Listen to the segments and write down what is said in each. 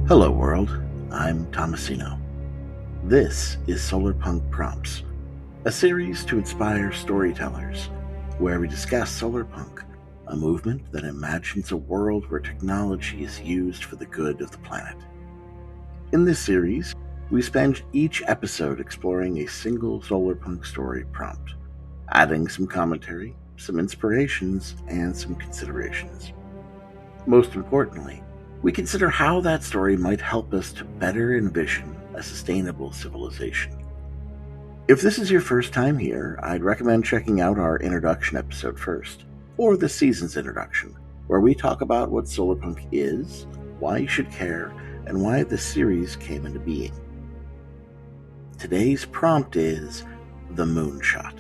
Hello world, I'm Tomasino. This is Solarpunk Prompts, a series to inspire storytellers, where we discuss solarpunk, a movement that imagines a world where technology is used for the good of the planet. In this series, we spend each episode exploring a single solarpunk story prompt, adding some commentary, some inspirations, and some considerations. Most importantly, we consider how that story might help us to better envision a sustainable civilization. If this is your first time here, I'd recommend checking out our introduction episode first, or this season's introduction, where we talk about what solarpunk is, why you should care, and why this series came into being. Today's prompt is the Moonshot.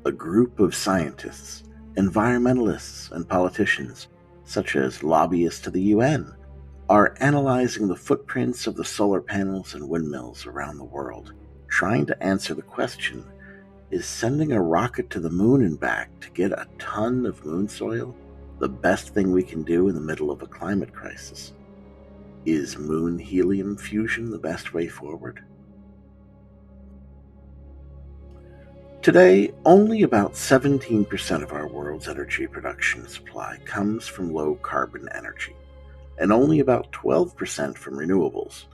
A group of scientists, environmentalists, and politicians, such as lobbyists to the UN, are analyzing the footprints of the solar panels and windmills around the world, trying to answer the question, is sending a rocket to the moon and back to get a ton of moon soil the best thing we can do in the middle of a climate crisis? Is moon helium fusion the best way forward? Today, only about 17% of our world's energy production supply comes from low-carbon energy, and only about 12% from renewables.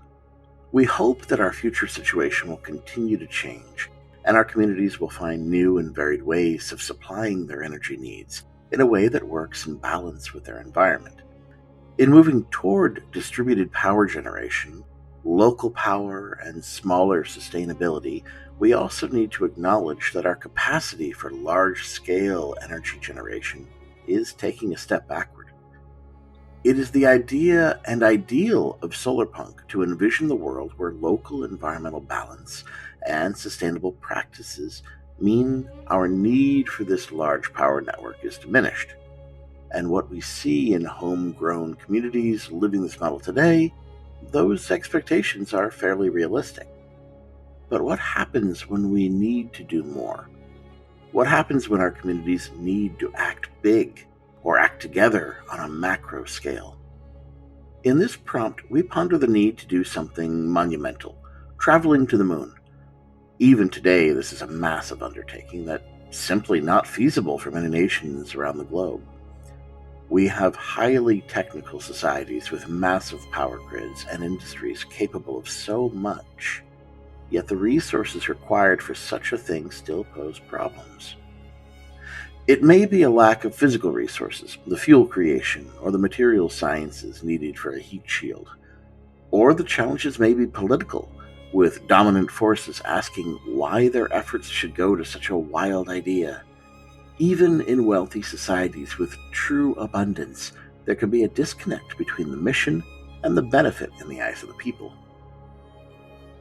We hope that our future situation will continue to change, and our communities will find new and varied ways of supplying their energy needs in a way that works in balance with their environment. In moving toward distributed power generation, local power, and smaller sustainability, we also need to acknowledge that our capacity for large-scale energy generation is taking a step backward. It is the idea and ideal of solarpunk to envision the world where local environmental balance and sustainable practices mean our need for this large power network is diminished. And what we see in homegrown communities living this model today, those expectations are fairly realistic. But what happens when we need to do more? What happens when our communities need to act big or act together on a macro scale? In this prompt, we ponder the need to do something monumental, traveling to the moon. Even today, this is a massive undertaking that's simply not feasible for many nations around the globe. We have highly technical societies with massive power grids and industries capable of so much, yet the resources required for such a thing still pose problems. It may be a lack of physical resources, the fuel creation, or the material sciences needed for a heat shield. Or the challenges may be political, with dominant forces asking why their efforts should go to such a wild idea. Even in wealthy societies with true abundance, there can be a disconnect between the mission and the benefit in the eyes of the people.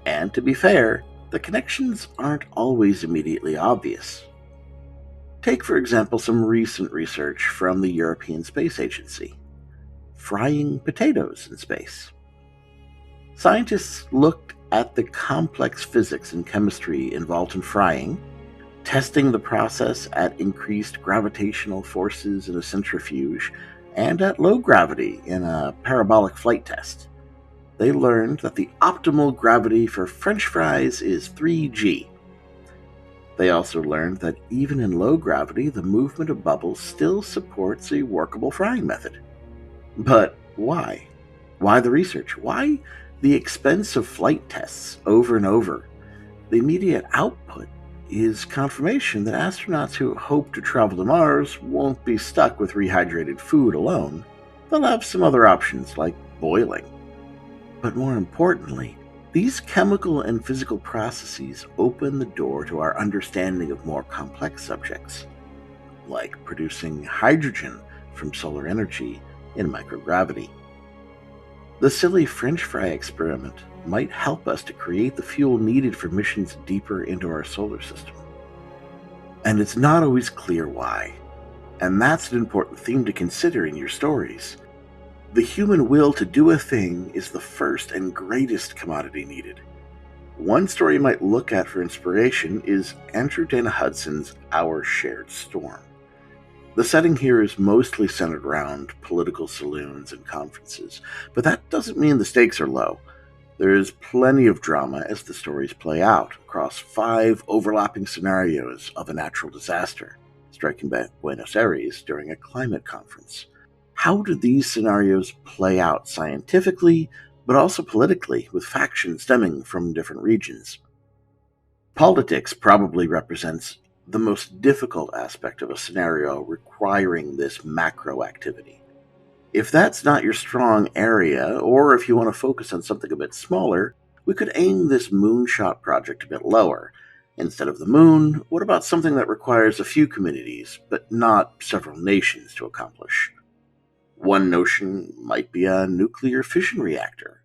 And to be fair, the connections aren't always immediately obvious. Take, for example, some recent research from the European Space Agency: frying potatoes in space. Scientists looked at the complex physics and chemistry involved in frying, testing the process at increased gravitational forces in a centrifuge and at low gravity in a parabolic flight test. They learned that the optimal gravity for French fries is 3G. They also learned that even in low gravity, the movement of bubbles still supports a workable frying method. But why? Why the research? Why the expense of flight tests over and over? The immediate output is confirmation that astronauts who hope to travel to Mars won't be stuck with rehydrated food alone. They'll have some other options like boiling. But more importantly, these chemical and physical processes open the door to our understanding of more complex subjects, like producing hydrogen from solar energy in microgravity. The silly French fry experiment might help us to create the fuel needed for missions deeper into our solar system. And it's not always clear why. And that's an important theme to consider in your stories. The human will to do a thing is the first and greatest commodity needed. One story you might look at for inspiration is Andrew Dana Hudson's Our Shared Storm. The setting here is mostly centered around political saloons and conferences, but that doesn't mean the stakes are low. There is plenty of drama as the stories play out across 5 overlapping scenarios of a natural disaster striking Buenos Aires during a climate conference. How do these scenarios play out scientifically, but also politically, with factions stemming from different regions? Politics probably represents the most difficult aspect of a scenario requiring this macro activity. If that's not your strong area, or if you want to focus on something a bit smaller, we could aim this Moonshot project a bit lower. Instead of the moon, what about something that requires a few communities, but not several nations to accomplish? One notion might be a nuclear fission reactor.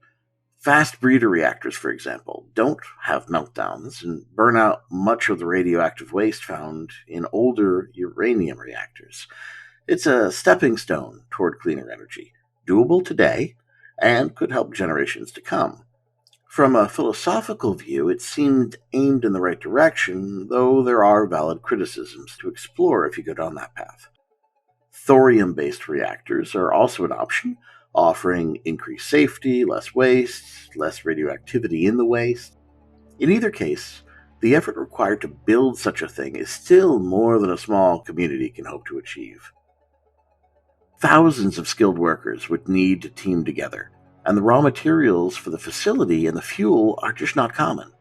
Fast breeder reactors, for example, don't have meltdowns and burn out much of the radioactive waste found in older uranium reactors. It's a stepping stone toward cleaner energy, doable today, and could help generations to come. From a philosophical view, it seemed aimed in the right direction, though there are valid criticisms to explore if you go down that path. Thorium-based reactors are also an option, offering increased safety, less waste, less radioactivity in the waste. In either case, the effort required to build such a thing is still more than a small community can hope to achieve. Thousands of skilled workers would need to team together, and the raw materials for the facility and the fuel are just not common.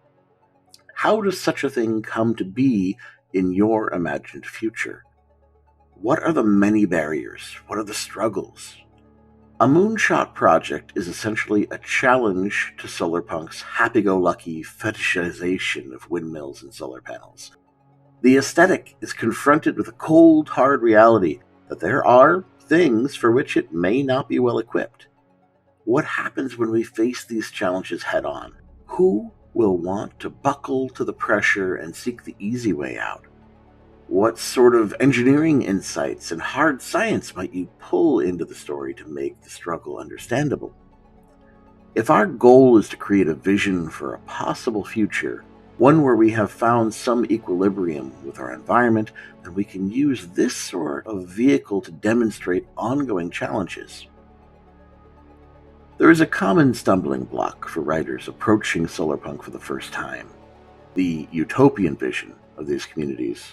How does such a thing come to be in your imagined future? What are the many barriers? What are the struggles? A Moonshot project is essentially a challenge to Solarpunk's happy-go-lucky fetishization of windmills and solar panels. The aesthetic is confronted with a cold, hard reality that there are things for which it may not be well equipped. What happens when we face these challenges head-on? Who will want to buckle to the pressure and seek the easy way out? What sort of engineering insights and hard science might you pull into the story to make the struggle understandable? If our goal is to create a vision for a possible future, one where we have found some equilibrium with our environment, then we can use this sort of vehicle to demonstrate ongoing challenges. There is a common stumbling block for writers approaching Solarpunk for the first time: the utopian vision of these communities.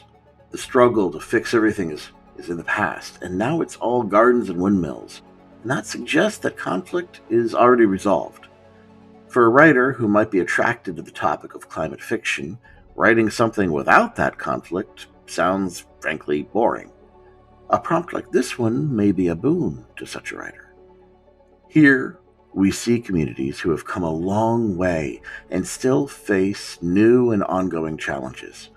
The struggle to fix everything is in the past, and now it's all gardens and windmills, and that suggests that conflict is already resolved. For a writer who might be attracted to the topic of climate fiction, writing something without that conflict sounds, frankly, boring. A prompt like this one may be a boon to such a writer. Here, we see communities who have come a long way and still face new and ongoing challenges.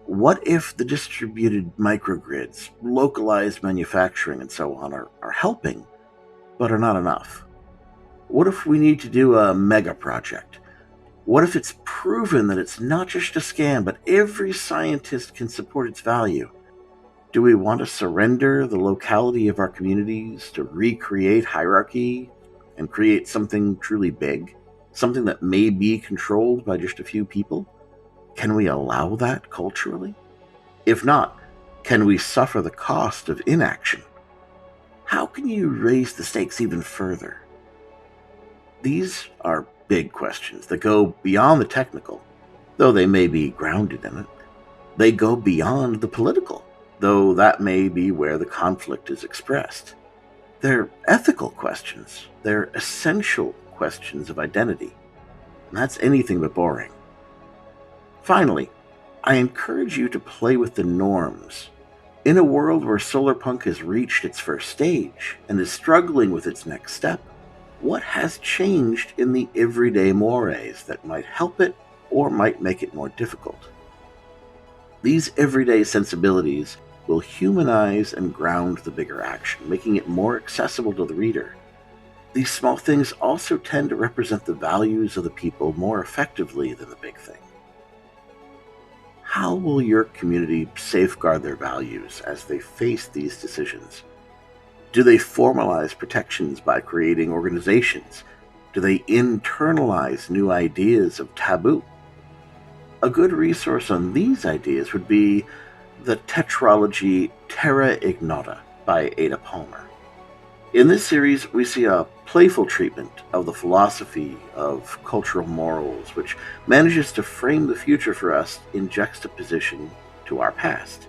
What if the distributed microgrids, localized manufacturing, and so on are helping, but are not enough? What if we need to do a mega project? What if it's proven that it's not just a scam, but every scientist can support its value? Do we want to surrender the locality of our communities to recreate hierarchy and create something truly big? Something that may be controlled by just a few people? Can we allow that culturally? If not, can we suffer the cost of inaction? How can you raise the stakes even further? These are big questions that go beyond the technical, though they may be grounded in it. They go beyond the political, though that may be where the conflict is expressed. They're ethical questions. They're essential questions of identity. And that's anything but boring. Finally, I encourage you to play with the norms. In a world where Solarpunk has reached its first stage and is struggling with its next step, what has changed in the everyday mores that might help it or might make it more difficult? These everyday sensibilities will humanize and ground the bigger action, making it more accessible to the reader. These small things also tend to represent the values of the people more effectively than the big thing. How will your community safeguard their values as they face these decisions? Do they formalize protections by creating organizations? Do they internalize new ideas of taboo? A good resource on these ideas would be the tetralogy Terra Ignota by Ada Palmer. In this series, we see a playful treatment of the philosophy of cultural morals, which manages to frame the future for us in juxtaposition to our past.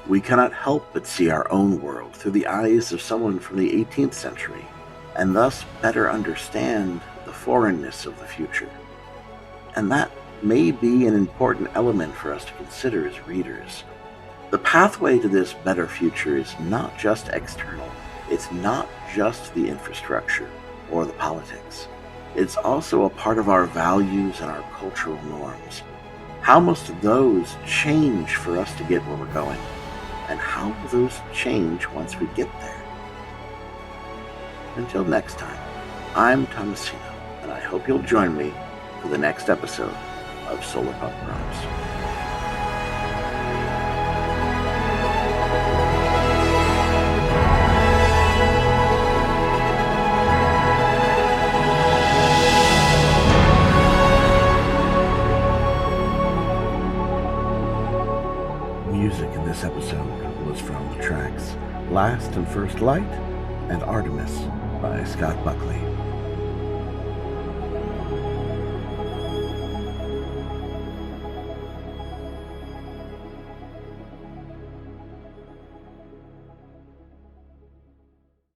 We cannot help but see our own world through the eyes of someone from the 18th century, and thus better understand the foreignness of the future. And that may be an important element for us to consider as readers. The pathway to this better future is not just external. It's not just the infrastructure or the politics. It's also a part of our values and our cultural norms. How must those change for us to get where we're going? And how will those change once we get there? Until next time, I'm Tomasino, and I hope you'll join me for the next episode of Solarpunk Realms. Music in this episode was from the tracks Last and First Light and Artemis by Scott Buckley.